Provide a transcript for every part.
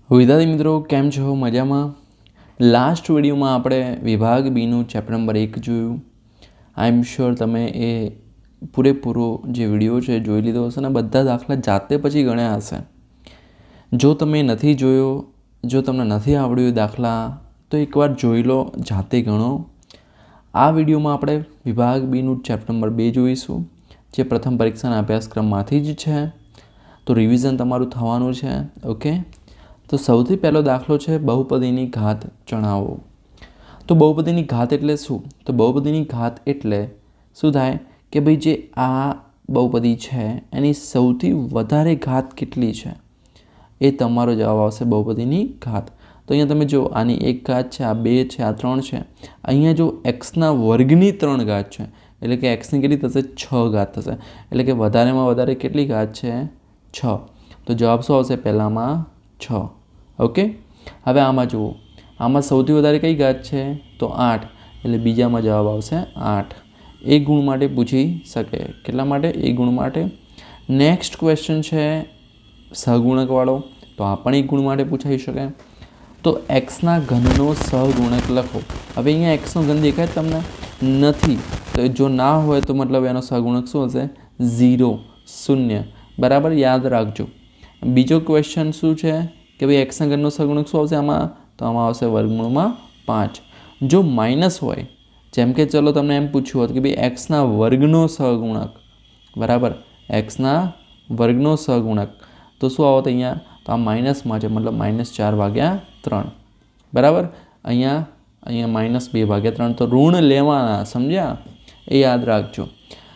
વિદ્યાર્થી મિત્રો કેમ છો? મજામાં? લાસ્ટ વિડીયોમાં આપણે વિભાગ બીનું ચેપ્ટર નંબર 1 જોયું. આઈ એમ શ્યોર તમે એ પૂરેપૂરો જે વિડીયો છે જોઈ લીધો હશે અને બધા દાખલા જાતે પછી ગણ્યા હશે. જો તમે નથી જોયો, જો તમને નથી આવડ્યું દાખલા, તો એકવાર જોઈ લો, જાતે ગણો. આ વિડીયોમાં આપણે વિભાગ બીનું ચેપ્ટર નંબર 2 જોઈશું, જે પ્રથમ પરીક્ષાના અભ્યાસક્રમમાંથી જ છે. તો રિવિઝન તમારું થવાનું છે. ઓકે, તો સૌથી પહેલો દાખલો છે બહુપદીની ઘાત જણાવો. તો બહુપદીની ઘાત એટલે શું? તો બહુપદીની ઘાત એટલે શું થાય કે ભાઈ જે આ બહુપદી છે એની સૌથી વધારે ઘાત કેટલી છે એ તમારો જવાબ આવશે બહુપદીની ઘાત. તો અહીંયા તમે જો આની 1 ઘાત છે, આ 2 છે, આ 3 છે. અહીંયા જો એક્સના વર્ગની 3 ઘાત છે એટલે કે એક્સની કેટલી થશે? 6 ઘાત થશે. એટલે કે વધારેમાં વધારે કેટલી ઘાત છે? 6. તો જવાબ શું આવશે? પહેલામાં 6. ઓકે, હવે આમાં જુઓ, આમાં સૌથી વધારે કઈ ઘાત છે? તો 8. એટલે બીજામાં જવાબ આવશે 8. એક ગુણ માટે પૂછી શકે. કેટલા માટે? એક ગુણ માટે. નેક્સ્ટ ક્વેશ્ચન છે સહગુણકવાળો, તો આ પણ એક ગુણ માટે પૂછાઈ શકે. તો એક્સના ઘનનો સહગુણક લખો. હવે અહીંયા એક્સનો ઘન દેખાય તમને? નથી. તો જો ના હોય તો મતલબ એનો સહગુણક શું હશે? 0, 0. બરાબર, યાદ રાખજો. બીજો ક્વેશ્ચન શું છે કે ભાઈ એક્સના ઘનનો સહગુણક શું આવશે આમાં? તો આમાં આવશે વર્ગમૂળમાં 5. જો માઇનસ હોય, જેમ કે ચલો તમને એમ પૂછ્યું હોત કે ભાઈ એક્સના વર્ગનો સહગુણક, બરાબર, એક્સના વર્ગનો સહગુણક, તો શું આવત અહીંયા? તો આ માઇનસમાં છે, મતલબ -4/3. બરાબર, અહીંયા -2/3. તો ઋણ લેવાના, સમજ્યા? એ યાદ રાખજો.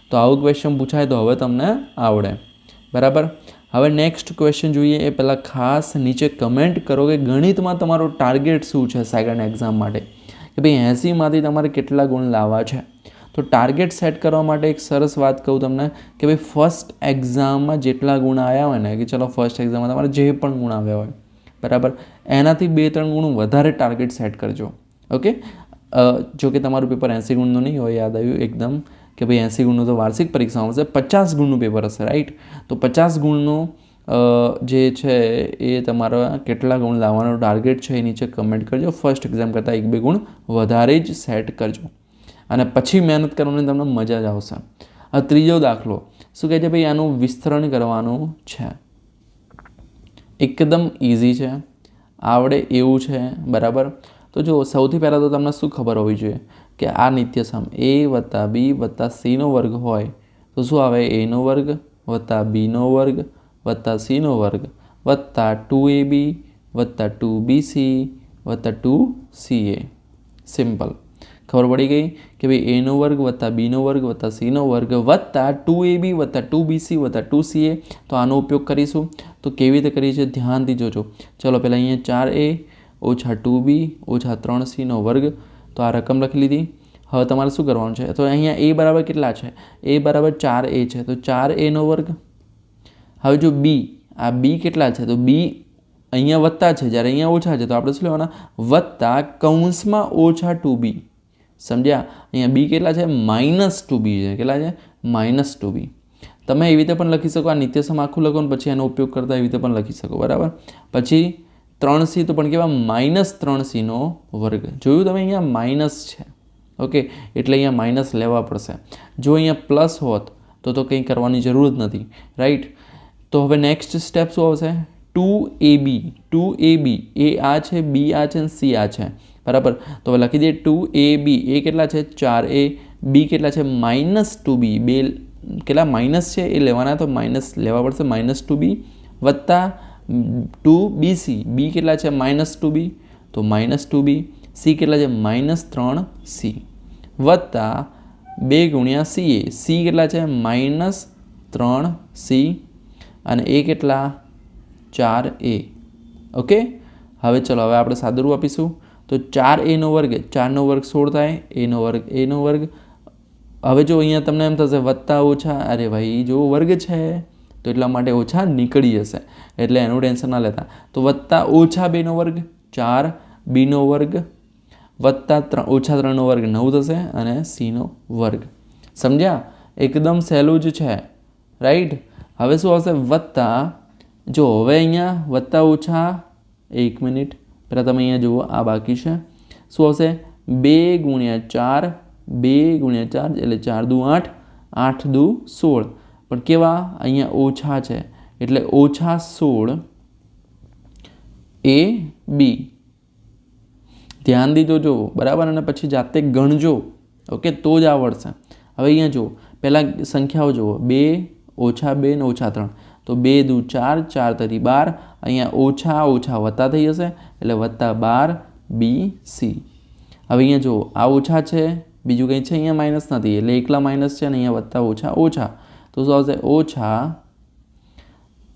તો આવું ક્વેશ્ચન પૂછાય તો હવે તમને આવડે. બરાબર, હવે નેક્સ્ટ ક્વેશ્ચન જોઈએ એ પહેલાં ખાસ નીચે કમેન્ટ કરો કે ગણિતમાં તમારો ટાર્ગેટ શું છે સેકન્ડ એક્ઝામ માટે, કે ભાઈ 80માંથી તમારે કેટલા ગુણ લાવવા છે. તો ટાર્ગેટ સેટ કરવા માટે એક સરસ વાત કહું તમને કે ભાઈ ફર્સ્ટ એક્ઝામમાં જેટલા ગુણ આવ્યા હોય ને, કે ચલો ફર્સ્ટ એક્ઝામમાં તમારે જે પણ ગુણ આવ્યા હોય, બરાબર, એનાથી 2-3 ગુણ વધારે ટાર્ગેટ સેટ કરજો. ઓકે, જો કે તમારું પેપર 80 ગુણનું નહીં હોય, યાદ આવ્યું એકદમ, કે ભાઈ 80 ગુણનું તો વાર્ષિક પરીક્ષામાં હશે, 50 ગુણનું પેપર હશે, રાઈટ? તો 50 ગુણનું જે છે એ તમારા કેટલા ગુણ લાવવાનો ટાર્ગેટ છે એ નીચે કમેન્ટ કરજો. ફર્સ્ટ એક્ઝામ કરતાં 1-2 ગુણ વધારે જ સેટ કરજો અને પછી મહેનત કરવાની તમને મજા જ આવશે. આ ત્રીજો દાખલો શું કહે છે? ભાઈ આનું વિસ્તરણ કરવાનું છે. એકદમ ઇઝી છે, આવડે એવું છે. બરાબર, તો જો સૌથી પહેલાં તો તમને શું ખબર હોવી જોઈએ કે આ નિત્યસમ a + b + c નો વર્ગ હોય તો શું આવે? a નો વર્ગ + b નો વર્ગ + c નો વર્ગ + 2ab + 2bc + 2ca. સિમ્પલ. ખબર પડી ગઈ કે ભાઈ a નો વર્ગ + b નો વર્ગ + c નો વર્ગ + 2ab + 2bc + 2ca. તો આનો ઉપયોગ કરીશું. તો કેવી રીતે કરીએ છીએ ધ્યાનથી જોજો. ચલો પહેલાં અહીંયા 4a - 2b - 3c નો વર્ગ. તો આ રકમ લખી લીધી. હવે તમારે શું કરવાનું છે? તો અહીંયા a બરાબર કેટલા છે? a બરાબર 4a છે, તો 4a નો વર્ગ. હવે જો b, આ b કેટલા છે? તો b અહીંયા વત્તા છે, જ્યારે અહીંયા ઓછા છે, તો આપણે શું લેવાના? વત્તા કૌંસમાં -2b. સમજ્યા? અહીંયા b કેટલા છે? -2b છે. કેટલા છે? -2b. તમે એવી રીતે પણ લખી શકો, આ નિત્યસમ આખું લખો ને પછી એનો ઉપયોગ કરતા એવી રીતે પણ લખી શકો. બરાબર, પછી 3c તો પણ કેવા? -3c નો વર્ગ. જોયું તમે? અહીંયા માઇનસ છે. ઓકે, એટલે અહીંયા માઇનસ લેવા પડશે. જો અહીંયા પ્લસ હોત તો કંઈ કરવાની જરૂર જ નથી, રાઈટ? તો હવે નેક્સ્ટ સ્ટેપ શું આવશે? 2ab. 2ab, એ આ છે, b આ છે, c આ છે. બરાબર, તો હવે લખી દઈએ 2ab. a કેટલા છે? 4a. b કેટલા છે? -2b. બે કેટલા માઇનસ છે એ લેવાના, તો માઇનસ લેવા પડશે, -2b વત્તા 2bc. b કેટલા છે? -2b, તો -2b. c કેટલા છે? -3c વત્તા 2 × ca. c કેટલા છે? -3c અને a કેટલા? 4a. ઓકે, હવે ચલો, હવે આપણે સાદુરૂપ આપીશું. તો 4a નો વર્ગ, 4 નો વર્ગ 16 થાય, a નો વર્ગ a નો વર્ગ. હવે જો અહીંયા તમને એમ થશે વત્તા ઓછા, અરે ભાઈ જો વર્ગ છે તો એટલા માટે ઓછા નીકળી જશે, એટલે એનું ટેન્શન ના લેતા. તો વત્તા -2 નો વર્ગ 4b નો વર્ગ વત્તા -3 નો વર્ગ 9 થશે અને c નો વર્ગ. સમજ્યા? એકદમ સહેલું જ છે, રાઈટ? હવે શું આવશે? વત્તા, જો હવે અહીંયા વત્તા ઓછા 1 મિનિટ પહેલાં તમે અહીંયા જુઓ આ બાકી છે શું આવશે 2 × 4 2 × 4 એટલે 4 દુ 8 8 દુ 16 પણ કેવા અહીંયા ઓછા છે એટલે ઓછા 16 AB ધ્યાન દીધો જો બરાબર અને પછી જાતે ગણજો ઓકે તો જ આવડશે હવે અહીંયા જુઓ પહેલાં સંખ્યાઓ જુઓ 2 ઓછા 2 ને ઓછા 3 તો 2 દુ 4 4 તરી 12 અહીંયા ઓછા ઓછા વત્તા થઈ જશે એટલે વત્તા 12 BC હવે અહીંયા જુઓ આ ઓછા છે બીજું કંઈ છે અહીંયા માઇનસ નથી એટલે એકલા માઇનસ છે અને અહીંયા વત્તા ઓછા ઓછા તો શું આવશે ઓછા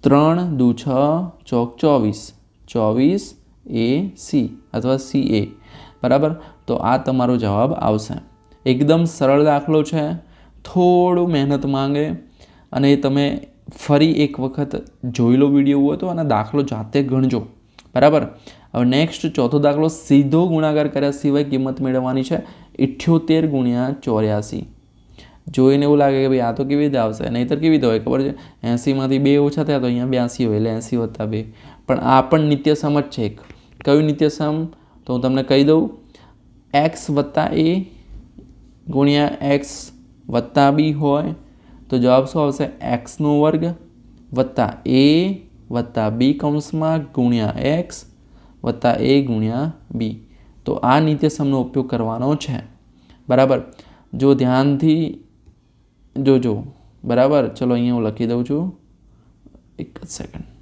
3 દુ 6 ચોક 24 AC અથવા CA બરાબર તો આ તમારો જવાબ આવશે એકદમ સરળ દાખલો છે થોડું મહેનત માંગે અને તમે ફરી એક વખત જોઈ લો વિડીયો હોય તો અને દાખલો જાતે ગણજો બરાબર હવે નેક્સ્ટ ચોથો દાખલો સીધો ગુણાકાર કર્યા સિવાય કિંમત મેળવવાની છે 78 × 84 જોઈને એવું લાગે કે ભાઈ આ તો કેવી રીતે આવશે નહીંતર કેવી રીતે હોય ખબર છે 80માંથી 2 ઓછા થયા તો અહીંયા 82 હોય એટલે 80 + 2 પણ આ પણ નિત્યસમ જ છે એક કયું નિત્યસમ તો હું તમને કહી દઉં x + a × x + b હોય તો જવાબ શું આવશે x² + a + b કૌંસમાં × x + a × b તો આ નિત્યસમનો ઉપયોગ કરવાનો છે બરાબર જો ધ્યાનથી જોજો બરાબર ચલો અહીંયા હું લખી દઉં છું એક જ સેકન્ડ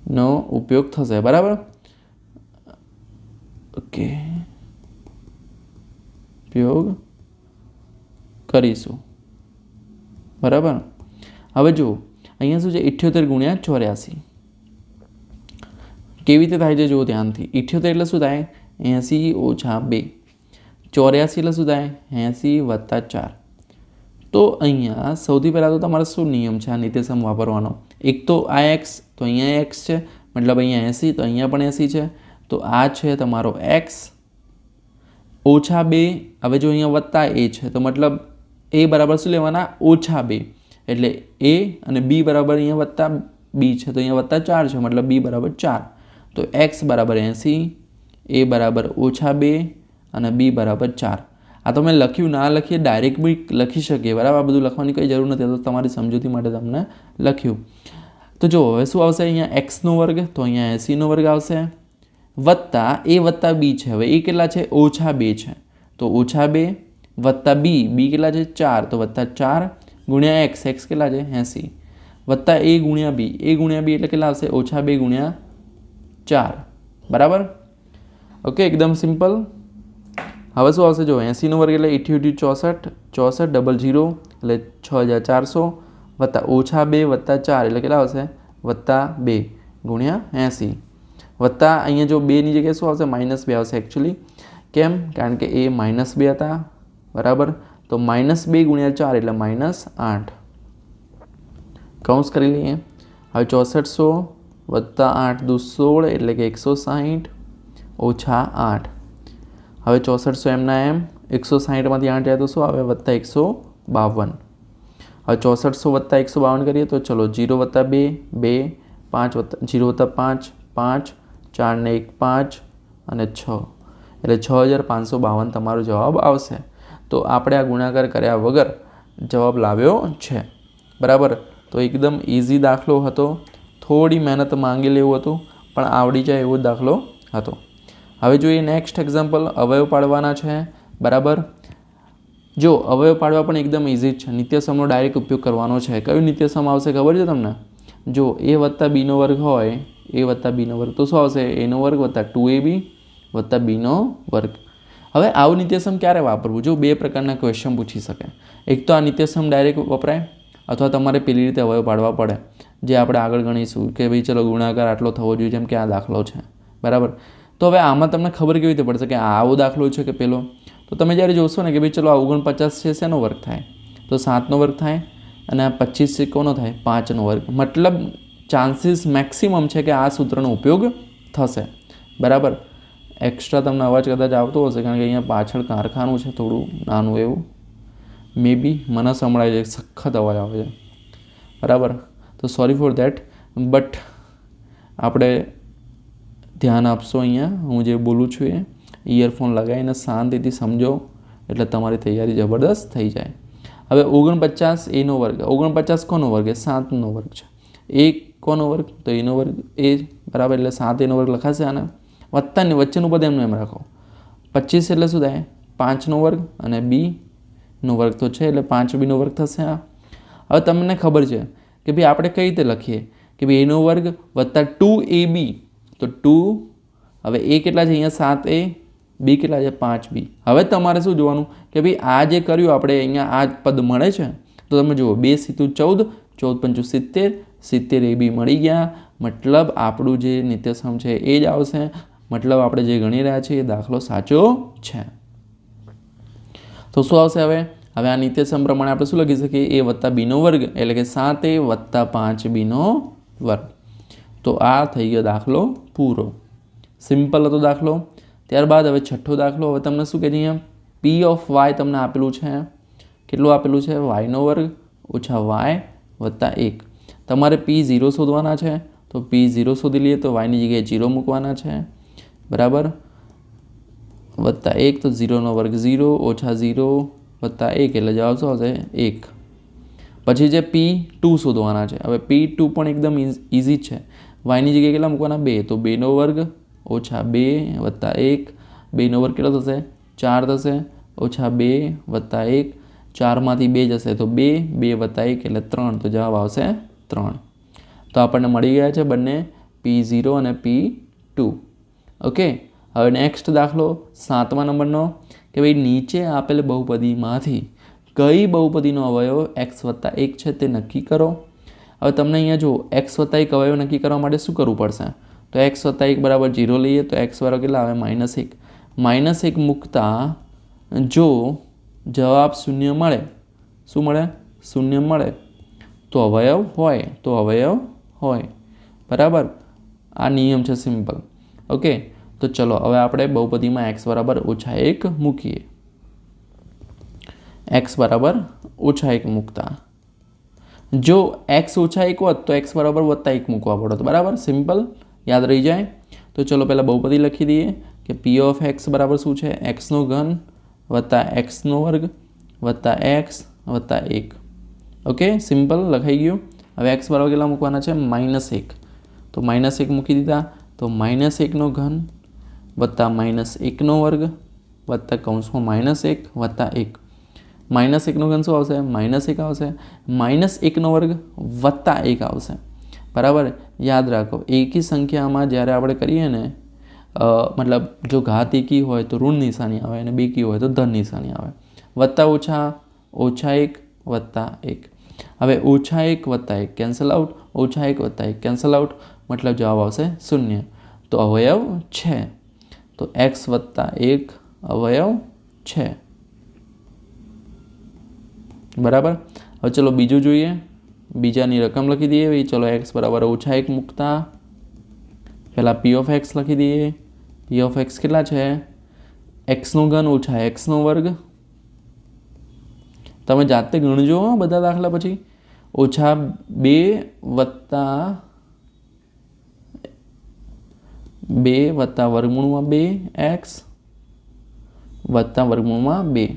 નો ઉપયોગ થશે બરાબર ઓકે ઉપયોગ કરીશું બરાબર હવે જુઓ અહીંયા શું છે 78 × 84 કેવી રીતે થાય છે જુઓ ધ્યાનથી 78 એટલે શું થાય 80 - 2 84 એટલે શું થાય 80 + 4 તો અહીંયા સૌથી પહેલાં તો તમારે શું નિયમ છે આ નિત્યસમ વાપરવાનો એક તો આ x તો અહીંયા x છે મતલબ અહીંયા 80 તો અહીંયા પણ 80 છે તો આ છે તમારો x -2 હવે જો અહીંયા વત્તા a છે તો મતલબ a બરાબર શું લેવાના -2 એટલે a અને b બરાબર અહીંયા વત્તા b છે તો અહીંયા વત્તા 4 છે મતલબ b બરાબર 4 તો x બરાબર 80 a બરાબર -2 અને b બરાબર 4 આ તો મેં લખ્યું ના લખીએ ડાયરેક્ટ બી લખી શકીએ બરાબર આ બધું લખવાની કંઈ જરૂર નથી તો તમારી સમજૂતી માટે તમને લખ્યું તો જો હવે શું આવશે અહીંયા x² તો અહીંયા 80² આવશે વત્તા a વત્તા b છે હવે એ કેટલા છે -2 છે તો -2 વત્તા b કેટલા છે 4 તો વત્તા 4 ગુણ્યા x કેટલા છે 80 વત્તા a ગુણ્યા b એટલે કેટલા આવશે -2 × 4 બરાબર ઓકે એકદમ સિમ્પલ હવે શું આવશે જો 80² એટલે 88 64 00 એટલે 6400 વત્તા -2 વત્તા 4 એટલે કેટલા આવશે +2 × 80 વત્તા અહીંયા જો 2 ની જગ્યાએ શું આવશે -2 આવશે એકચ્યુઅલી કેમ કારણ કે એ -2 હતા બરાબર તો -2 × 4 એટલે -8 કૌંસ કરી લઈએ હવે 6400 વત્તા 8 દુ 16 એટલે કે 160 ઓછા 8 હવે 6400 એમના એમ 160માંથી 8 જાય તો શું આવે વત્તા 152 હવે 6400 વત્તા 152 કરીએ તો ચલો 0 વત્તા 2 2 5 વત્તા 0 વત્તા 5 5 4 ને 1 5 અને 6 એટલે 6552 તમારો જવાબ આવશે તો આપણે આ ગુણાકાર કર્યા વગર જવાબ લાવ્યો છે બરાબર તો એકદમ ઇઝી દાખલો હતો થોડી મહેનત માંગી લેવું હતું પણ આવડી જાય એવો દાખલો હતો હવે જોઈએ નેક્સ્ટ એક્ઝામ્પલ અવયવ પાડવાના છે બરાબર જો અવયવ પાડવા પણ એકદમ ઇઝી જ છે નિત્યસમનો ડાયરેક્ટ ઉપયોગ કરવાનો છે કયું નિત્યસમ આવશે ખબર છે તમને જો a વત્તા b² હોય a વત્તા b² તો શું આવશે a² વત્તા 2ab વત્તા b². હવે આવું નિત્યસમ ક્યારે વાપરવું જો બે પ્રકારના ક્વેશ્ચન પૂછી શકે એક તો આ નિત્યસમ ડાયરેક્ટ વપરાય અથવા તમારે પેલી રીતે અવયવ પાડવા પડે જે આપણે આગળ ગણીશું કે ભાઈ ચલો ગુણાકાર આટલો થવો જોઈએ જેમ કે આ દાખલો છે બરાબર તો હવે આમાં તમને ખબર કેવી રીતે પડશે કે આવો દાખલો છે કે પેલો તો તમે જ્યારે જોશો ને કે ભાઈ ચલો આ 49 છે શેનો વર્ગ થાય તો 7નો વર્ગ થાય અને આ 25 છે કોનો થાય 5નો વર્ગ મતલબ ચાન્સીસ મેક્સિમમ છે કે આ સૂત્રનો ઉપયોગ થશે બરાબર એક્સ્ટ્રા તમને અવાજ કદાચ આવતો હશે કારણ કે અહીંયા પાછળ કારખાનું છે થોડું નાનું એવું મે બી મને સંભળાય છે સખત અવાજ આવે છે બરાબર તો સોરી ફોર દેટ બટ આપણે ધ્યાન આપશો અહીંયા હું જે બોલું છું એ ઇયરફોન લગાવીને શાંતિથી સમજો એટલે તમારી તૈયારી જબરદસ્ત થઈ જાય. હવે 49 એનો વર્ગ. 49 કોનો વર્ગ? એ 7નો વર્ગ છે. 1 કોનો વર્ગ? તો એનો વર્ગ એ બરાબર, એટલે 7 એનો વર્ગ લખાશે આને. વત્તાની વચ્ચેનું પદ એમનું એમ રાખો. 25 એટલે શું થાય? 5નો વર્ગ અને બીનો વર્ગ તો છે એટલે 5b નો વર્ગ થશે. આ હવે તમને ખબર છે કે ભાઈ આપણે કઈ રીતે લખીએ કે ભાઈ એનો વર્ગ વત્તા 2ab. તો 2 હવે એ કેટલા છે અહીંયા? 7a. બી કેટલા છે? 5b. હવે તમારે શું જોવાનું કે ભાઈ આ જે કર્યું આપણે અહીંયા આ પદ મળે છે તો તમે જુઓ 2 × 14, 14 × 70, 70ab મળી ગયા. મતલબ આપણું જે નિત્યસમ છે એ જ આવશે. મતલબ આપણે જે ગણી રહ્યા છીએ એ દાખલો સાચો છે. તો શું આવશે હવે? હવે આ નિત્યસમ પ્રમાણે આપણે શું લખી શકીએ? a વત્તા b નો વર્ગ એટલે કે 7a વત્તા 5b નો વર્ગ. તો આ થઈ ગયો દાખલો પૂરો. સિમ્પલ હતો દાખલો. ત્યારબાદ હવે છઠ્ઠો દાખલો. હવે તમને શું કહે છે અહીંયા? p ઓફ y તમને આપેલું છે. કેટલું આપેલું છે? y નો વર્ગ ઓછા y વત્તા 1. તમારે p0 શોધવાના છે તો p0 શોધી લઈએ તો y ની જગ્યાએ 0 મૂકવાના છે. બરાબર, વત્તા 1 તો 0નો વર્ગ 0 ઓછા 0 વત્તા 1 એટલે જવાબ શું આવશે? 1. પછી જે p2 શોધવાના છે. હવે p2 પણ એકદમ ઇઝી છે. yની જગ્યાએ કેટલા મૂકવાના? 2. તો 2નો વર્ગ ઓછા 2 વત્તા 1. 2નો વર્ગ કેટલો થશે? 4 થશે. ઓછા 2 વત્તા 1. 4માંથી 2 જશે તો 2. 2 વત્તા 1 એટલે 3. તો જવાબ આવશે 3. તો આપણને મળી ગયા છે બંને p0 અને p2. ઓકે. હવે નેક્સ્ટ દાખલો 7મા નંબરનો કે ભાઈ નીચે આપેલ બહુપદીમાંથી કઈ બહુપદીનો અવયવ x વત્તા 1 છે તે નક્કી કરો. હવે તમને અહીંયા જો x વત્તા 1 અવયવ નક્કી કરવા માટે શું કરવું પડશે? તો x વત્તા 1 બરાબર 0 લઈએ તો x વાળો કેટલા આવે? -1. -1 મૂકતા જો જવાબ શૂન્ય મળે, શું મળે? શૂન્ય મળે તો અવયવ હોય, તો અવયવ હોય. બરાબર, આ નિયમ છે સિમ્પલ. ઓકે. તો ચલો હવે આપણે બહુપદીમાં x બરાબર -1 મૂકીએ. x બરાબર -1 મૂકતા જો x -1 હોત તો x બરાબર +1 મૂકવા પડત. બરાબર, સિમ્પલ, યાદ રહી જાય. તો ચલો પહેલાં બહુપદી લખી દઈએ કે p ઓફ x બરાબર શું છે? x નો ઘન વત્તા x નો વર્ગ વત્તા x વત્તા 1. ઓકે, સિમ્પલ લખાઈ ગયું. હવે x બરાબર કેટલા મૂકવાના છે? -1. તો -1 મૂકી દીધા તો -1 નો ઘન વત્તા -1 નો વર્ગ વત્તા કૌંસમાં -1 વત્તા 1. -1 નો ઘન શું આવશે? -1 આવશે. -1 નો વર્ગ વત્તા 1 આવશે. બરાબર, યાદ રાખો એકી સંખ્યામાં જ્યારે આપણે કરીએ ને મતલબ જો ઘાત એકી હોય તો ઋણ નિશાની આવે અને બેકી હોય તો ધન નિશાની આવે. વત્તા ઓછા -1 વત્તા 1. હવે -1 વત્તા 1 કેન્સલ આઉટ, -1 વત્તા 1 કેન્સલ આઉટ, મતલબ જવાબ આવશે 0. તો અવયવ છે. તો x વત્તા 1 અવયવ છે. બરાબર, હવે ચલો બીજું જોઈએ. બીજાની રકમ લખી દઈએ. ભાઈ ચલો x બરાબર -1 મૂકતા પહેલાં p ઓફ x લખી દઈએ. p ઓફ x કેટલા છે? x નો ઘન ઓછા x નો વર્ગ. તમે જાતે ગણજો બધા દાખલા પછી. ઓછા 2 વત્તા વર્ગમૂળમાં 2x વત્તા વર્ગમૂળમાં 2.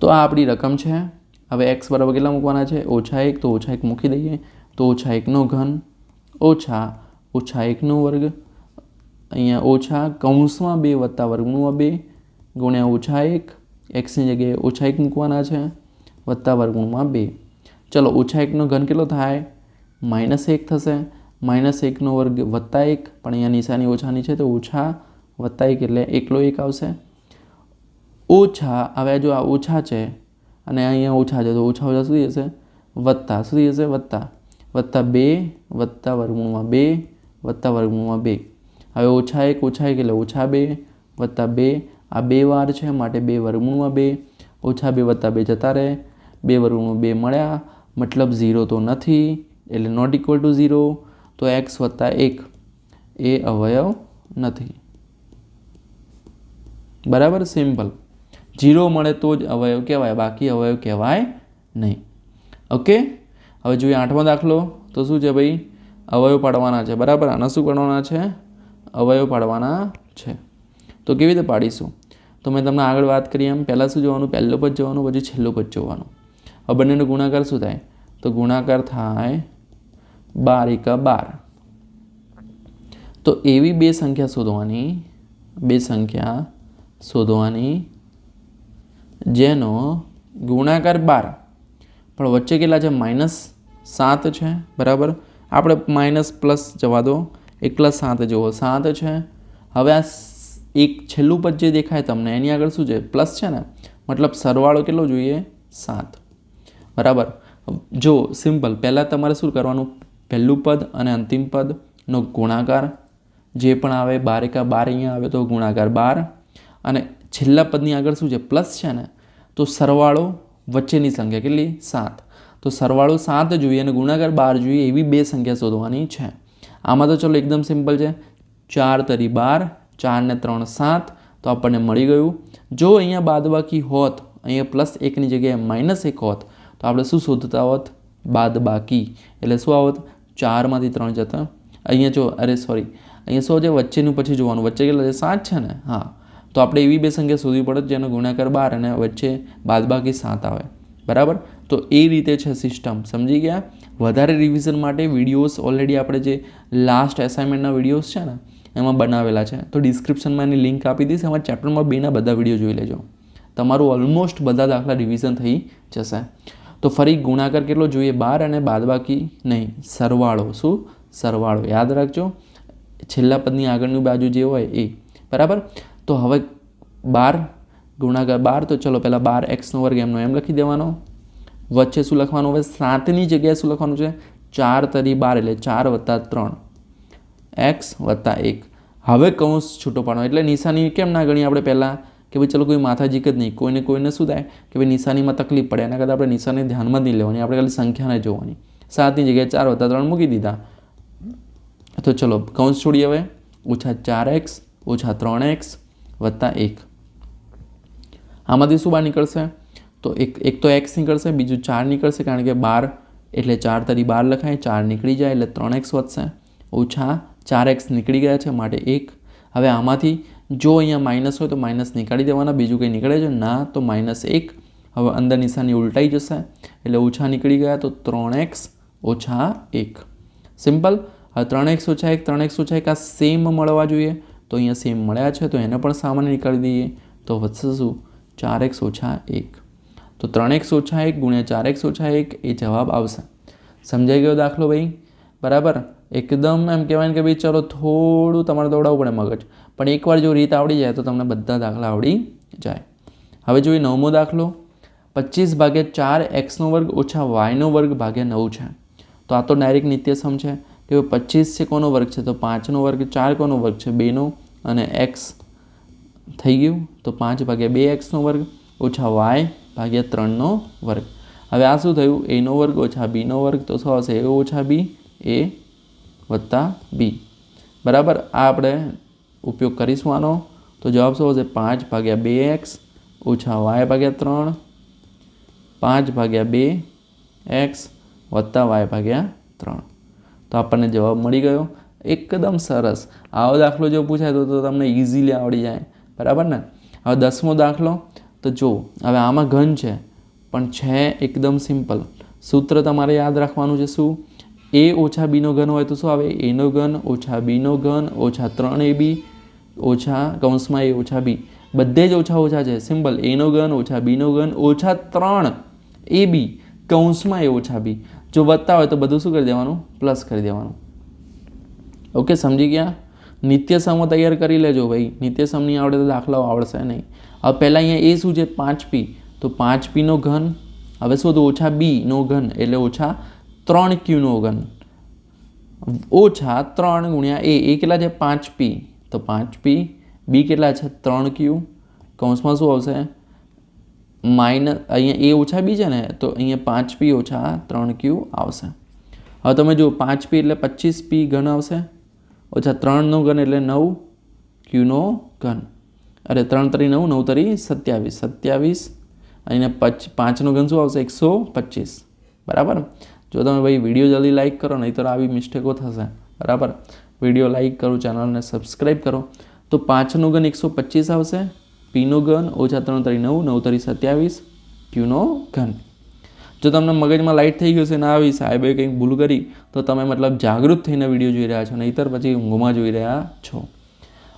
તો આ આપણી રકમ છે. હવે x બરાબર કેટલા મૂકવાના છે? -1. તો -1 મૂકી દઈએ તો -1 નો ઘન ઓછા -1 નો વર્ગ અહીંયા ઓછા કૌંસમાં 2 વત્તા વર્ગમૂળમાં 2 ગુણ્યા -1. xની જગ્યાએ -1 મૂકવાના છે વત્તા વર્ગમૂળમાં 2. ચલો -1 નો ઘન કેટલો થાય? -1 થશે. -1 નો વર્ગ વત્તા 1 પણ અહીંયા નિશાની ઓછાની છે તો ઓછા વત્તા 1 એટલે એકલો 1 આવશે. ઓછા, હવે જો આ ઓછા છે અને અહીંયા ઓછા છે તો ઓછા ઓછા શું જશે? વત્તા. શું જશે? વત્તા. વત્તા 2 વત્તા વર્ગમૂળમાં 2 વત્તા વર્ગમૂળમાં 2. હવે -1 એટલે ઓછા 2 વત્તા 2. આ 2 વાર છે માટે 2 વર્ગમૂળમાં 2. ઓછા 2 વત્તા 2 જતા રહે. 2 વર્ગમૂળમાં 2 મળ્યા, મતલબ 0 તો નથી એટલે નોટ ઇક્વલ ટુ 0. તો x વત્તા 1 એ અવયવ નથી. બરાબર, સિમ્પલ. 0 મળે તો જ અવયવ કહેવાય, બાકી અવયવ કહેવાય નહીં. ઓકે. હવે જોઈએ 8મો દાખલો. તો શું છે ભાઈ? અવયવ પાડવાના છે, બરાબર. આના શું પાડવાના છે? અવયવ પાડવાના છે. તો કેવી રીતે પાડીશું? તો મેં તમને આગળ વાત કરી એમ પહેલાં શું જોવાનું? પહેલો પદ જોવાનું, પછી છેલ્લો પદ જોવાનું. હવે બંનેનો ગુણાકાર શું થાય? તો ગુણાકાર થાય 12 એકા 12. તો એવી બે સંખ્યા શોધવાની જેનો ગુણાકાર 12 પણ વચ્ચે કેટલા છે? -7 છે, બરાબર. આપણે માઇનસ પ્લસ જવા દો, એકલા 7 જુઓ, 7 છે. હવે આ એક છેલ્લું પદ જે દેખાય તમને એની આગળ શું છે? પ્લસ છે ને, મતલબ સરવાળો કેટલો જોઈએ? 7, બરાબર. જો સિમ્પલ, પહેલાં તમારે શું કરવાનું? પહેલું પદ અને અંતિમ પદનો ગુણાકાર જે પણ આવે 12 એકા 12 અહીંયા આવે તો ગુણાકાર 12, અને છેલ્લા પદની આગળ શું છે? પ્લસ છે ને, તો સરવાળો વચ્ચેની સંખ્યા કેટલી? 7. તો સરવાળો 7 જોઈએ અને ગુણાકાર 12 જોઈએ એવી બે સંખ્યા શોધવાની છે. આમાં તો ચલો એકદમ સિમ્પલ છે. 4 તરી 12, 4 ને 3 7, તો આપણને મળી ગયું. જો અહીંયા બાદબાકી હોત, અહીંયા +1ની જગ્યાએ -1 હોત, તો આપણે શું શોધતા હોત? બાદબાકી. એટલે શું આવત? 4માંથી 3 જતા. અહીંયા જો, અહીંયા શું છે? વચ્ચેનું પછી જોવાનું. વચ્ચે કેટલા છે? 7 છે ને? હા. તો આપણે એવી બે સંખ્યા શોધવી પડે જેનો ગુણાકાર 12 અને વચ્ચે બાદબાકી 7 આવે, બરાબર. તો એ રીતે છે સિસ્ટમ, સમજી ગયા? વધારે રિવિઝન માટે વિડીયોઝ ઓલરેડી આપણે જે લાસ્ટ એસાઇનમેન્ટના વિડીયોઝ છે ને એમાં બનાવેલા છે, તો ડિસ્ક્રિપ્શનમાં એની લિંક આપી દઈશ. એમાં ચેપ્ટરમાં 2ના બધા વિડીયો જોઈ લેજો. તમારું ઓલમોસ્ટ બધા દાખલા રિવિઝન થઈ જશે. તો ફરી ગુણાકાર કેટલો જોઈએ? 12 અને બાદબાકી નહીં, સરવાળો. શું? સરવાળો. યાદ રાખજો, છેલ્લા પદની આગળની બાજુ જે હોય એ, બરાબર. તો હવે 12 ગુણાકાર 12, તો ચલો પહેલાં 12x² એમનો એમ લખી દેવાનો. વચ્ચે શું લખવાનું? હવે 7ની જગ્યાએ શું લખવાનું છે? 4 તરી 12 એટલે 4 + 3 x + 1. હવે કૌંસ છૂટો પાડવાનો. એટલે નિશાની કેમ ના ગણી આપણે પહેલાં? કે ભાઈ ચલો કોઈ માથાજીક જ નહીં, કોઈને શું થાય કે ભાઈ નિશાનીમાં તકલીફ પડે, એના કરતાં આપણે નિશાની ધ્યાનમાં જ નહીં લેવાની, આપણે ખાલી સંખ્યાને જોવાની. 7ની જગ્યાએ 4 + 3 મૂકી દીધા. તો ચલો કૌંસ છોડીએ હવે. -4x - 3x + 1. આમાંથી શું બહાર નીકળશે? તો એક તો x નીકળશે, બીજું 4 નીકળશે, કારણ કે 12 એટલે 4 તરી 12 લખાય, 4 નીકળી જાય એટલે 3x વધશે, -4x નીકળી ગયા છે માટે 1. હવે આમાંથી જો અહીંયા માઇનસ હોય તો માઇનસ નીકાળી દેવાના, બીજું કંઈ નીકળે છે ના, તો -1. હવે અંદર નિશાની ઉલટાઈ જશે એટલે ઓછા નીકળી ગયા, તો 3x - 1. સિમ્પલ. હવે 3x - 1 3x - 1 આ સેમ મળવા જોઈએ, તો અહીંયા સેમ મળ્યા છે, તો એને પણ સામાન્ય નીકાળી દઈએ, તો વધશે શું? 4x - 1. તો 3x - 1 × 4x - 1 એ જવાબ આવશે. સમજાઈ ગયો દાખલો ભાઈ? બરાબર. એકદમ એમ કહેવાય કે ભાઈ ચલો થોડું તમારે દોડાવવું પડે મગજ, પણ એકવાર જો રીત આવડી જાય તો તમને બધા દાખલા આવડી જાય. હવે જોઈએ 9મો દાખલો. 25/4 x² - y² / 9 છે. તો આ તો ડાયરેક્ટ નિત્યસમ છે કે 25 છે કોનો વર્ગ છે? તો 5નો વર્ગ. 4 કોનો વર્ગ છે? 2નો, અને x થઈ ગયું તો 5/2x² - y/ 3². હવે આ શું થયું? a² - b², તો શું આવશે? a - b a + b, બરાબર. આ આપણે ઉપયોગ કરીશું આનો, તો જવાબ શું આવશે? 5/2x - y/3 5/2x + y/3. તો આપણને જવાબ મળી ગયો. એકદમ સરસ. આવો દાખલો જો પૂછાય તો તમને ઇઝીલી આવડી જાય, બરાબર ને. હવે 10મો દાખલો. તો જો હવે આમાં ઘન છે પણ છે એકદમ સિમ્પલ. સૂત્ર તમારે યાદ રાખવાનું છે. શું? a - b નો ઘન હોય તો શું આવે? a નો ઘન - b નો ઘન -3ab કૌંસમાં a - b, બધે જ ઓછા છે. સિમ્પલ. a નો ઘન - b નો ઘન -3ab કૌંસમાં a - b. જો વધતા હોય તો બધું શું કરી દેવાનું? પ્લસ કરી દેવાનું. ઓકે, સમજી ગયા? નિત્યસમો તૈયાર કરી લેજો ભાઈ. નિત્યસમ નહીં આવડે તો દાખલાઓ આવડશે નહીં. હવે પહેલાં અહીંયા એ શું છે? 5p. તો 5p નો ઘન. હવે શું હતું? -b નો ઘન એટલે -3q નો ઘન -3 × a. એ કેટલા છે? 5p. તો 5p. b કેટલા છે? 3q. કૌંસમાં શું આવશે? અહીંયા a - b છે ને, તો અહીંયા 5p - 3q આવશે. હવે તમે જુઓ 5p એટલે 25p ઘન આવશે, -3 નો ઘન એટલે 9q નો ઘન. અરે 3 તરી 9, 9 તરી 27, અને 5 નો ઘન શું આવશે? 125, બરાબર. જો તમે ભાઈ વિડીયો જલ્દી લાઇક કરો, નહીંતર આવી મિસ્ટેકો થશે, બરાબર. વિડીયો લાઇક કરો, ચેનલને સબસ્ક્રાઈબ કરો. તો 5નો ઘન 125 આવશે, પીનો ઘન ઓછા 3 તરી 9, 9 તરી 27, ક્યુનો ઘન. જો તમને મગજમાં લાઇટ થઈ ગયું છે ના આવી સાહેબે કંઈક ભૂલ કરી, તો તમે મતલબ જાગૃત થઈને વિડીયો જોઈ રહ્યા છો, નહીંતર પછી ઊંઘમાં જોઈ રહ્યા છો.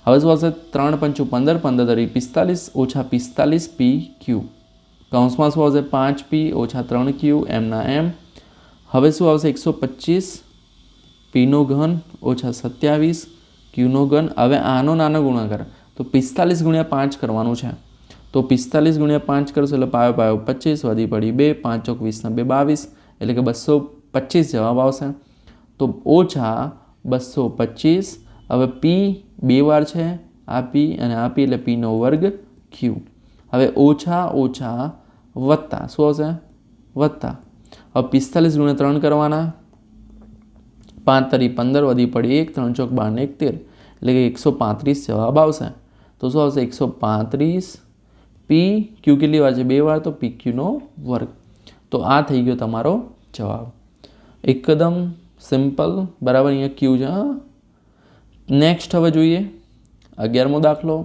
હવે શું આવશે? 3 પંચું 15, 15 તરી 45 ઓછા 45 પી ક્યુ. કૌંસમાં શું આવશે? 5 પી ઓછા 3 ક્યુ એમના એમ. હવે શું આવશે? 125 પીનો ઘન ઓછા 27 ક્યુનો ઘન. હવે આનો નાનો ગુણાકાર તો 45 ગુણ્યા 5 કરવાનું છે. તો 45 ગુણ્યા 5 કરશો એટલે પાયો પાયો 25, વધી પડી 2, 5 ચોક 20 ને 2 22, એટલે કે 225 જવાબ આવશે. તો ઓછા 225. હવે પી 2 વાર છે, આ પી અને આ પી એટલે પીનો વર્ગ ક્યુ. હવે ઓછા ઓછા વત્તા શું આવશે? વત્તા. હવે 45 ગુણ્યા 3 કરવાના, 5 તરી 15, વધી પડી 1, 3 ચોક 12 ને 1 13, એટલે કે 135 જવાબ આવશે. તો શું આવશે? 135 પી ક્યુ કેટલી વાર છે? 2 વાર, તો પી ક્યુનો વર્ગ. તો આ થઈ ગયો તમારો જવાબ. એકદમ સિમ્પલ, બરાબર. અહીંયા ક્યુ છે. નેક્સ્ટ હવે જોઈએ 11મો દાખલો.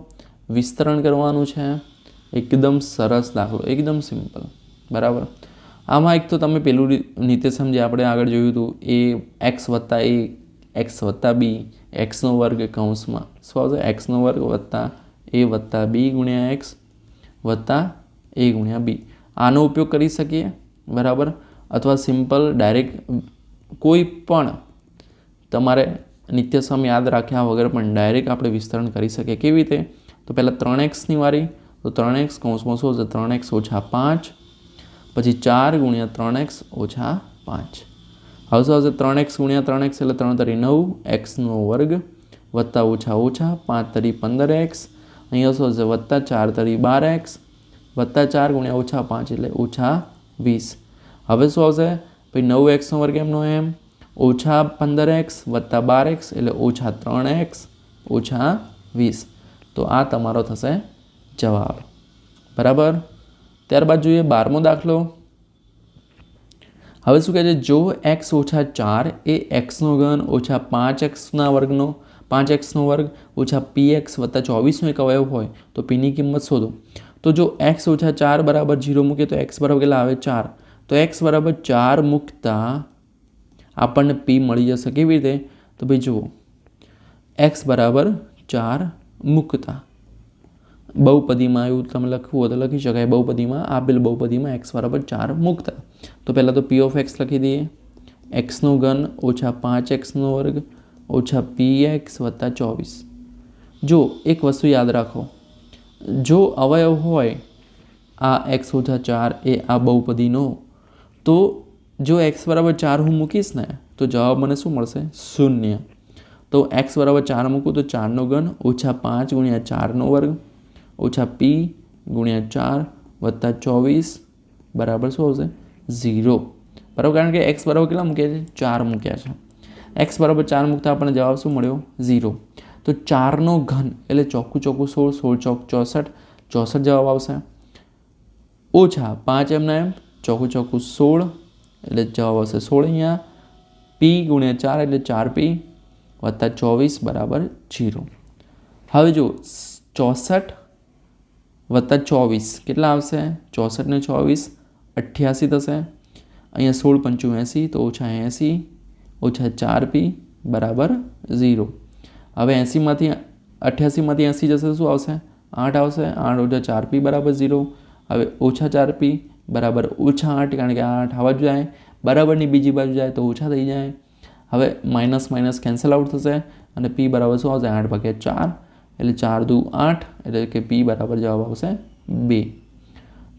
વિસ્તરણ કરવાનું છે. એકદમ સરસ દાખલો, એકદમ સિમ્પલ, બરાબર. આમાં એક તો તમે પેલું નિત્યસમ જે આપણે આગળ જોયું હતું એ એક્સ વત્તા એ એક્સ વત્તા બી એક્સનો વર્ગ કૌંસમાં શું આવશે? એક્સનો વર્ગ વત્તા એ વત્તા બી ગુણ્યા એક્સ વત્તા એ ગુણ્યા બી. આનો ઉપયોગ કરી શકીએ, બરાબર. અથવા સિમ્પલ ડાયરેક્ટ કોઈ પણ તમારે નિત્યસમ યાદ રાખ્યા વગર પણ ડાયરેક્ટ આપણે વિસ્તરણ કરી શકીએ. કેવી રીતે? તો પહેલાં 3xની વારી, તો 3x કૌંસમાં શું હશે? 3x ઓછા 5, પછી 4 ગુણ્યા 3x ઓછા 5. હવે શું આવશે? 3x ગુણ્યા 3x એટલે 3 તરી 9, એક્સનો વર્ગ વત્તા ઓછા ઓછા 5 તરી 15x, અહીંયા શું હશે? વત્તા 4 તરી 12x વત્તા 4 ગુણ્યા ઓછા 5 એટલે ઓછા 20. હવે શું આવશે? ભાઈ 9xનો વર્ગ એમનો એમ, ઓછા 15x વત્તા 12x એટલે ઓછા 3x ઓછા 20. તો આ તમારો થશે જવાબ, બરાબર. ત્યારબાદ જોઈએ 12મો દાખલો. હવે શું કહે છે? જો એક્સ ઓછા 4 એ એક્સનો ઘન ઓછા 5xના વર્ગનો 5xનો વર્ગ ઓછા px વત્તા 24નો એક અવયવ હોય તો પીની કિંમત શોધો. તો જો એક્સ ઓછા 4 બરાબર 0 મૂકીએ તો એક્સ બરાબર કેટલા આવે? 4. તો એક્સ બરાબર 4 મૂકતા આપણને પી મળી જશે. કેવી રીતે? તો ભાઈ જુઓ, એક્સ બરાબર 4 મૂકતા બહુપદીમાં એવું તમે લખવું હોય તો લખી શકાય. બહુપદીમાં આપેલ બહુપદીમાં એક્સ બરાબર 4 મૂકતા તો પહેલાં તો પી ઓફ એક્સ લખી દઈએ. એક્સનો ઘન ઓછા 5xનો વર્ગ ઓછા px વત્તા 24. જો એક વસ્તુ યાદ રાખો, જો અવયવ હોય આ એક્સ ઓછા 4 એ આ બહુપદીનો, તો જો એક્સ બરાબર 4 હું મૂકીશ ને તો જવાબ મને શું મળશે? 0. તો એક્સ બરાબર 4 મૂકું તો 4નો ઘન ઓછા 5 ગુણ્યા 4નો વર્ગ ઓછા પી ગુણ્યા 4 વત્તા 24 બરાબર શું આવશે? 0. બરાબર, કારણ કે એક્સ બરાબર કેટલા મૂક્યા છે? 4 મૂક્યા છે. એક્સ બરાબર 4 મૂકતા આપણને જવાબ શું મળ્યો? 0. તો 4નો ઘન એટલે ચોખ્ખું ચોખ્ખું 16, 16 ચોક 64, 64 જવાબ આવશે. ઓછા 5 એમના એમ ચોખ્ખું ચોખ્ખું 16 એટલે જવાબ આવશે 16 અહીંયા. પી ગુણ્યા 4 એટલે 4p વત્તા 24 બરાબર 0. હવે જો 64 વત્તા 24 કેટલા આવશે? 64 ને 24 88 થશે. અહીંયા 16 પંચું 80 તો ઓછા 80 ઓછા 4p બરાબર 0. હવે 80માંથી 88માંથી 80 જશે શું આવશે? 8 આવશે. 8 ઓછા 4p બરાબર 0. હવે ઓછા 4p બરાબર ઓછા 8, કારણ કે આ 8 આવા જ જાય, બરાબરની બીજી બાજુ જાય તો ઓછા થઈ જાય. હવે માઇનસ માઇનસ કેન્સલ આઉટ થશે અને p બરાબર શું આવશે? 8/4 એટલે 4 દુ 8 એટલે કે p બરાબર જવાબ આવશે 2.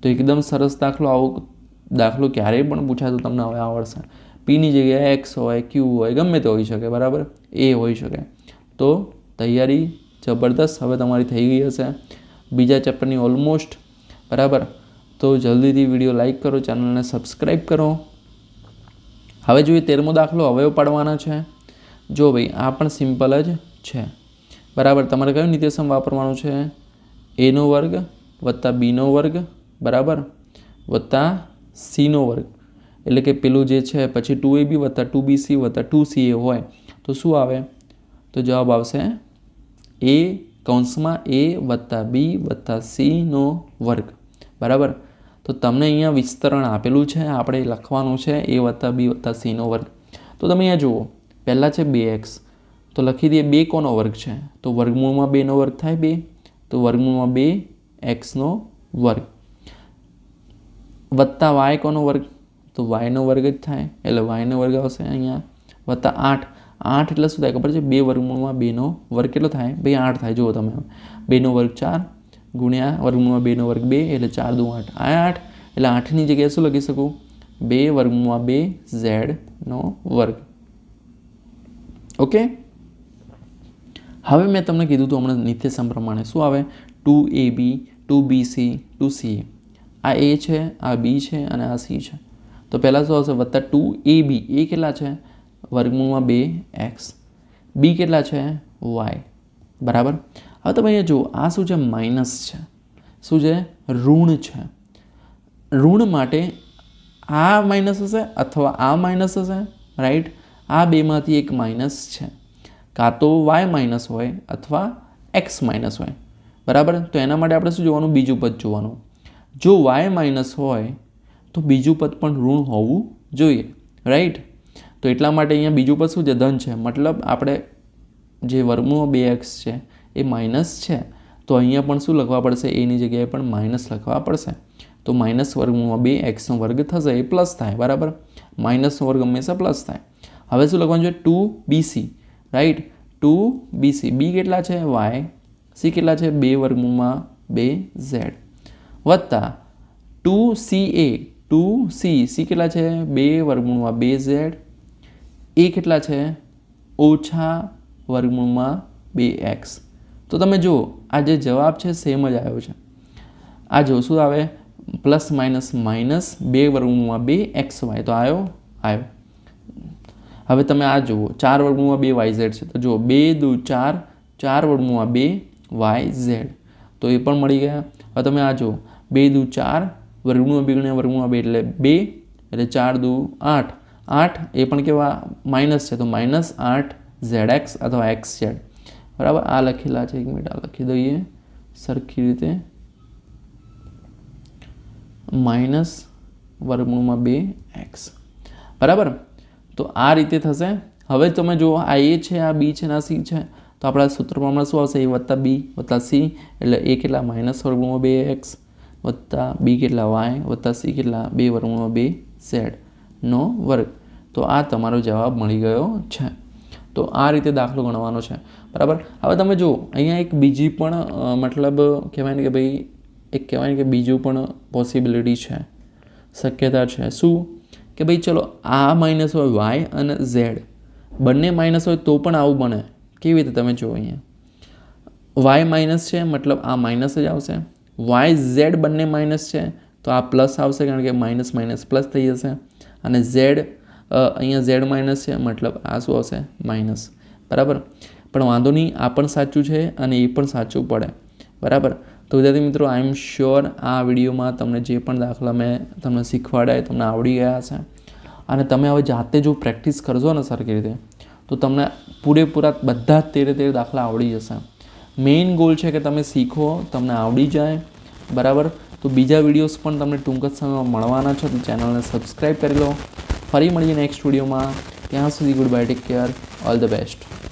તો એકદમ સરસ દાખલો. આવો દાખલો ક્યારેય પણ પૂછાય તો તમને હવે આવડશે. પીની જગ્યાએ એક્સ હોય, ક્યુ હોય, ગમે તે હોઈ શકે, બરાબર, એ હોઈ શકે. તો તૈયારી જબરદસ્ત હવે તમારી થઈ ગઈ હશે બીજા ચેપ્ટરની ઓલમોસ્ટ, બરાબર. તો જલ્દીથી વિડીયો લાઇક કરો, ચેનલને સબસ્ક્રાઈબ કરો. હવે જોઈએ 13મો દાખલો. અવયવ પાડવાના છે. જો ભાઈ આ પણ સિમ્પલ જ છે, બરાબર. તમારે કયું નિત્યસમ વાપરવાનું છે? એનો વર્ગ વત્તા બીનો વર્ગ બરાબર વત્તા સીનો વર્ગ એટલે કે પેલું જે છે પછી 2ab વત્તા 2bc વત્તા 2ca હોય તો શું આવે? તો જવાબ આવશે a કૌંસમાં a વત્તા b વત્તા cનો વર્ગ. બરાબર. તો તમને અહીંયા વિસ્તરણ આપેલું છે, આપણે લખવાનું છે a વત્તા b વત્તા cનો વર્ગ. તો તમે અહીંયા જુઓ, પહેલાં છે 2x, તો લખી દઈએ 2 કોનો વર્ગ છે? તો વર્ગમૂળમાં 2નો વર્ગ થાય 2, તો વર્ગમૂળમાં 2xનો વર્ગ વત્તા y કોનો વર્ગ? તો yનો વર્ગ જ થાય, એટલે yનો વર્ગ આવશે અહીંયા વત્તા 8. 8 એટલે શું થાય ખબર છે? 2 વર્ગમૂળમાં 2નો વર્ગ કેટલો થાય? ભાઈ 8 થાય. જુઓ તમે, 2નો વર્ગ 4 ગુણ્યા વર્ગમૂળમાં 2નો વર્ગ 2 એટલે 4 દુ 8. આ 8 એટલે 8ની જગ્યાએ શું લખી શકું? 2 વર્ગમૂળમાં 2 zનો વર્ગ. ઓકે. હવે મેં તમને કીધું હતું હમણાં નિત્યસમ પ્રમાણે શું આવે? 2ab 2bc 2ca. આ a છે, આ b છે અને આ c છે. તો પહેલાં શું આવશે? વત્તા 2ab. a કેટલા છે? વર્ગમૂળમાં 2x. b કેટલા છે? y. બરાબર. હવે તમે અહીંયા જુઓ, આ શું છે? માઇનસ છે. શું છે? ઋણ છે. ઋણ માટે આ માઇનસ હશે અથવા આ માઇનસ હશે, રાઈટ? આ બેમાંથી એક માઇનસ છે, કાં તો y માઇનસ હોય અથવા x માઇનસ હોય. બરાબર. તો એના માટે આપણે શું જોવાનું? બીજું પદ જોવાનું. જો y માઇનસ હોય તો બીજું પદ પણ ઋણ હોવું જોઈએ, રાઈટ? તો એટલા માટે અહીંયા બીજું પદ શું છે? ધન છે. મતલબ આપણે જે વર્ગમૂળમાં 2x છે એ માઇનસ છે, તો અહીંયા પણ શું લખવા પડશે? એની જગ્યાએ પણ માઇનસ લખવા પડશે. તો માઇનસ વર્ગમૂળમાં 2xનો વર્ગ થશે, એ પ્લસ થાય. બરાબર. માઇનસનો વર્ગ હંમેશા પ્લસ થાય. હવે શું લખવાનું છે? 2bc, right? 2bc. b કેટલા છે? y. c કેટલા છે? 2 વર્ગમૂળમાં 2z વત્તા 2ca 2c. c કેટલા છે? 2 વર્ગમૂળમાં 2z. a કેટલા છે? ઓછા વર્ગમૂળમાં 2x. તો તમે જુઓ, આ જે જવાબ છે સેમ જ આવ્યો છે. આ જો શું આવે? પ્લસ માઇનસ માઇનસ 2 વર્ગમૂળમાં 2xy. તો આવ્યો. હવે તમે આ જુઓ, 4 વર્ગમૂળમાં 2yz છે. તો જુઓ 2 દુ 4, 4 વર્ગમૂળમાં 2yz. તો એ પણ મળી ગયા. હવે તમે આ જુઓ, 2 દુ 4 વર્ગમૂળમાં 2 ગુણ્યા વર્ગમૂળમાં 2 એટલે 2 એટલે 4 દુ 8. 8 એ પણ કેવા? માઇનસ છે. તો માઇનસ 8zx અથવા xz. બરાબર. આ લખેલા છે, 1 મિનિટ આ લખી દઈએ સરખી રીતે. માઇનસ વર્ગમૂળમાં 2x. બરાબર. તો આ રીતે થશે. હવે તમે જુઓ, આ a છે, આ b છે, આ c છે. તો આપણા સૂત્ર પ્રમાણે શું આવશે? a વત્તા b વત્તા c. એટલે a કેટલા? માઇનસ વર્ગમૂળમાં 2x વત્તા b કેટલા? y વત્તા c કેટલા? 2 વર્ગમૂળમાં 2zનો વર્ગ. તો આ તમારો જવાબ મળી ગયો છે. તો આ રીતે દાખલો ગણવાનો છે. બરાબર. હવે તમે જુઓ, અહીંયા એક બીજી પણ મતલબ કહેવાય ને કે ભાઈ એક કહેવાય ને કે બીજું પણ પોસિબિલિટી છે, શક્યતા છે. શું? કે ભાઈ ચલો આ માઇનસ હોય y અને z, બંને માઇનસ હોય તો પણ આવું બને. કેવી રીતે? તમે જુઓ, અહીંયા y માઇનસ છે, મતલબ આ માઇનસ જ આવશે. y z બંને માઇનસ છે તો આ પ્લસ આવશે, કારણ કે માઇનસ માઇનસ પ્લસ થઈ જશે. અને z અહીંયા z માઇનસ છે, મતલબ આ શું આવશે? માઇનસ. બરાબર. પણ વાંધો નહીં, આ પણ સાચું છે અને એ પણ સાચું પડે. બરાબર. તો વિદ્યાર્થી મિત્રો, આઈ એમ શ્યોર આ વિડીયોમાં તમને જે પણ દાખલા મેં તમને શીખવાડ્યા તમને આવડી ગયા છે. અને તમે હવે જાતે જો પ્રેક્ટિસ કરશો ને સરખી રીતે, તો તમને પૂરેપૂરા બધા જ 13 દાખલા આવડી જશે. મેઇન ગોલ છે કે તમે શીખો, તમને આવડી જાય. બરાબર. તો બીજા વિડીયોઝ પણ તમને ટૂંક જ સમયમાં મળવાના છે, તો ચેનલને સબસ્ક્રાઈબ કરી લો. ફરી મળીએ નેક્સ્ટ વિડીયોમાં. ત્યાં સુધી good bye, take care, all the best.